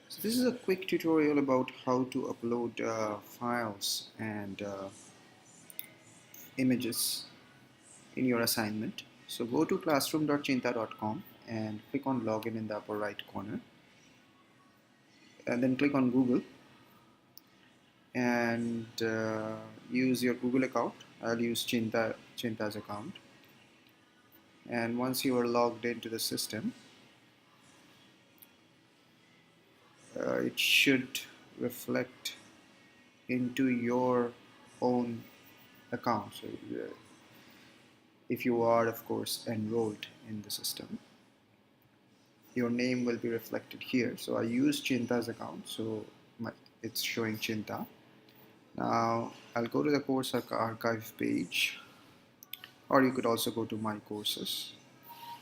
So this is a quick tutorial about how to upload files and images in your assignment. So go to classroom.cheenta.com and click on login in the upper right corner, and then click on Google and use your Google account. I'll use Cheenta's account. And once you are logged into the system, it should reflect into your own account. So if you are, of course, enrolled in the system, your name will be reflected here. So I use Cheenta's account, so it's showing Cheenta. Now I'll go to the course archive page, or you could also go to my courses.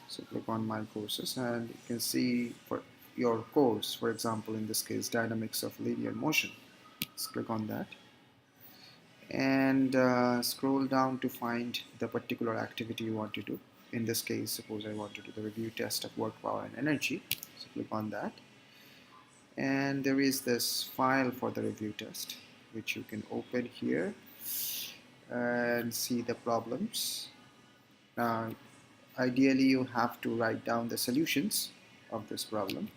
So click on my courses and you can see for your course, for example, in this case, dynamics of linear motion. Let's click on that and scroll down to find the particular activity you want to do. In this case, suppose I want to do the review test of work, power and energy. So click on that, and there is this file for the review test which you can open here and see the problems. Now ideally you have to write down the solutions of this problem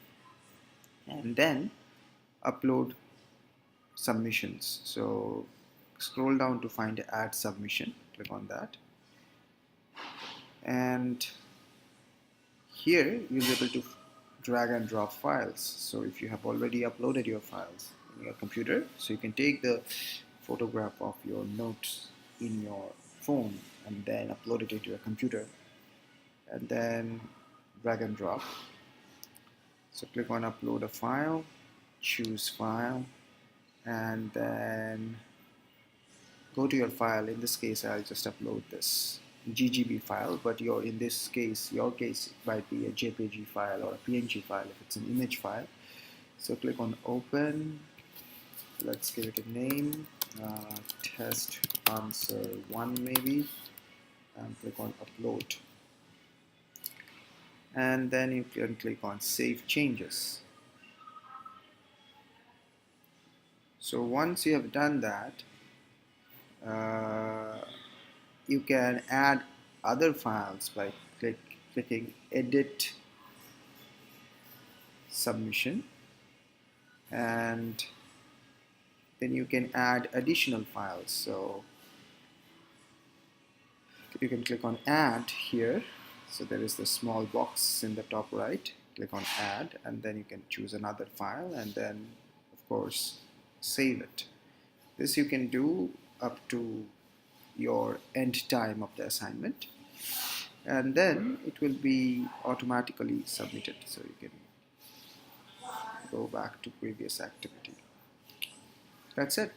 and then upload submissions. So scroll down to find add submission, click on that, and here you'll be able to drag and drop files. So if you have already uploaded your files in your computer, so you can take the photograph of your notes in your phone and then upload it into your computer and then drag and drop. So click on upload a file, choose file, and then go to your file. In this case I'll just upload this GGB file, but in this case, your case, it might be a JPG file or a PNG file if it's an image file. So click on open, let's give it a name, test answer 1 maybe, and click on upload, and then you can click on save changes. So once you have done that, you can add other files by clicking edit submission, and then you can add additional files. So you can click on add here. So there is the small box in the top right, click on add, and then you can choose another file and then of course save it. This you can do up to your end time of the assignment, and then it will be automatically submitted, so you can go back to previous activity. That's it.